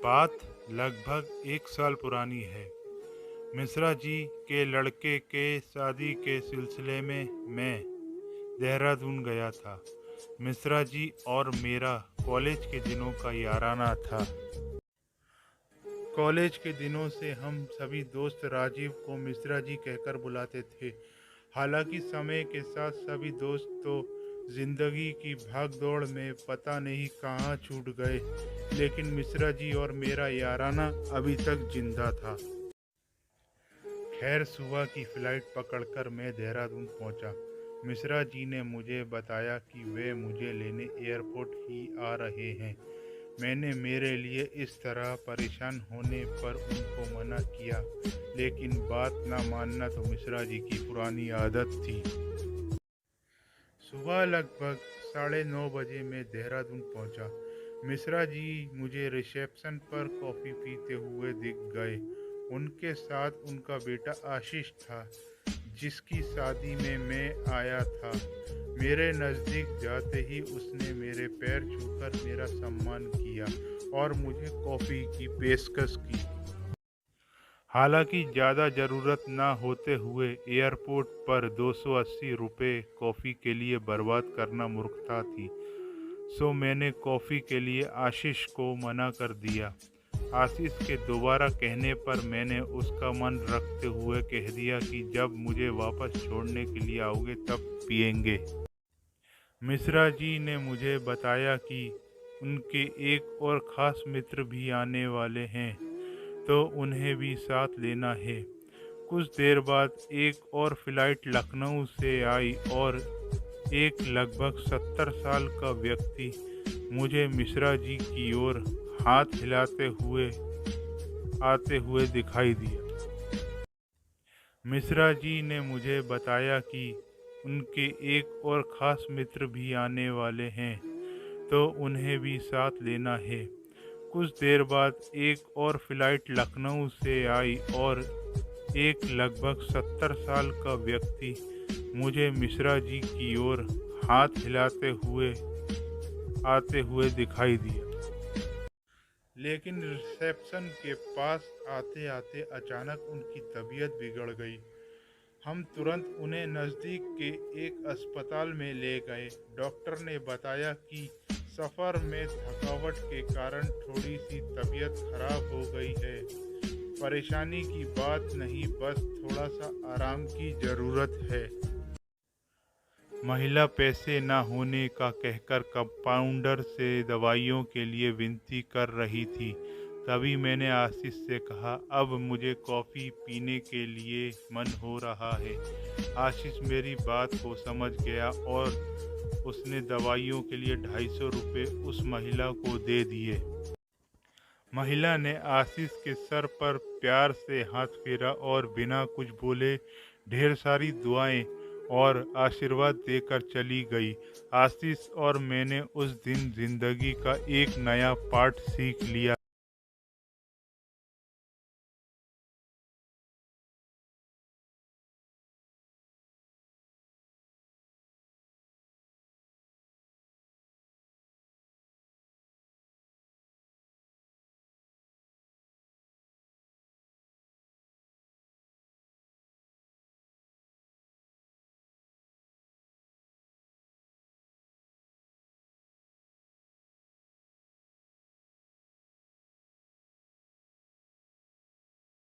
बात लगभग 1 साल पुरानी है। मिश्रा जी के लड़के के शादी के सिलसिले में मैं देहरादून गया था। मिश्रा जी और मेरा कॉलेज के दिनों का याराना था। कॉलेज के दिनों से हम सभी दोस्त राजीव को मिश्रा जी कहकर बुलाते थे। हालांकि समय के साथ सभी दोस्त तो जिंदगी की भागदौड़ में पता नहीं कहाँ छूट गए, लेकिन मिश्रा जी और मेरा याराना अभी तक जिंदा था। खैर, सुबह की फ़्लाइट पकड़कर मैं देहरादून पहुंचा। मिश्रा जी ने मुझे बताया कि वे मुझे लेने एयरपोर्ट ही आ रहे हैं। मैंने मेरे लिए इस तरह परेशान होने पर उनको मना किया, लेकिन बात ना मानना तो मिश्रा जी की पुरानी आदत थी। सुबह लगभग 9:30 बजे मैं देहरादून पहुंचा। मिश्रा जी मुझे रिसेप्शन पर कॉफ़ी पीते हुए दिख गए। उनके साथ उनका बेटा आशीष था, जिसकी शादी में मैं आया था। मेरे नज़दीक जाते ही उसने मेरे पैर छूकर मेरा सम्मान किया और मुझे कॉफ़ी की पेशकश की। हालांकि ज़्यादा ज़रूरत न होते हुए एयरपोर्ट पर 280 रुपये कॉफ़ी के लिए बर्बाद करना मूर्खता थी, सो मैंने कॉफ़ी के लिए आशीष को मना कर दिया। आशीष के दोबारा कहने पर मैंने उसका मन रखते हुए कह दिया कि जब मुझे वापस छोड़ने के लिए आओगे तब पिएंगे। मिश्रा जी ने मुझे बताया कि उनके एक और ख़ास मित्र भी आने वाले हैं, तो उन्हें भी साथ लेना है। कुछ देर बाद एक और फ्लाइट लखनऊ से आई और एक लगभग 70 साल का व्यक्ति मुझे मिश्रा जी की ओर हाथ हिलाते हुए आते हुए दिखाई दिया। मिश्रा जी ने मुझे बताया कि उनके एक और ख़ास मित्र भी आने वाले हैं, तो उन्हें भी साथ लेना है। कुछ देर बाद एक और फ्लाइट लखनऊ से आई और एक लगभग 70 साल का व्यक्ति मुझे मिश्रा जी की ओर हाथ हिलाते हुए आते हुए दिखाई दिया। लेकिन रिसेप्शन के पास आते आते अचानक उनकी तबीयत बिगड़ गई। हम तुरंत उन्हें नज़दीक के एक अस्पताल में ले गए। डॉक्टर ने बताया कि सफ़र में थकावट के कारण थोड़ी सी तबीयत खराब हो गई है। परेशानी की बात नहीं, बस थोड़ा सा आराम की ज़रूरत है। महिला पैसे न होने का कहकर कंपाउंडर से दवाइयों के लिए विनती कर रही थी। तभी मैंने आशीष से कहा, अब मुझे कॉफ़ी पीने के लिए मन हो रहा है। आशीष मेरी बात को समझ गया और उसने दवाइयों के लिए 250 रुपये उस महिला को दे दिए। महिला ने आशीष के सर पर प्यार से हाथ फेरा और बिना कुछ बोले ढेर सारी दुआएं और आशीर्वाद देकर चली गई। आशीष और मैंने उस दिन जिंदगी का एक नया पाठ सीख लिया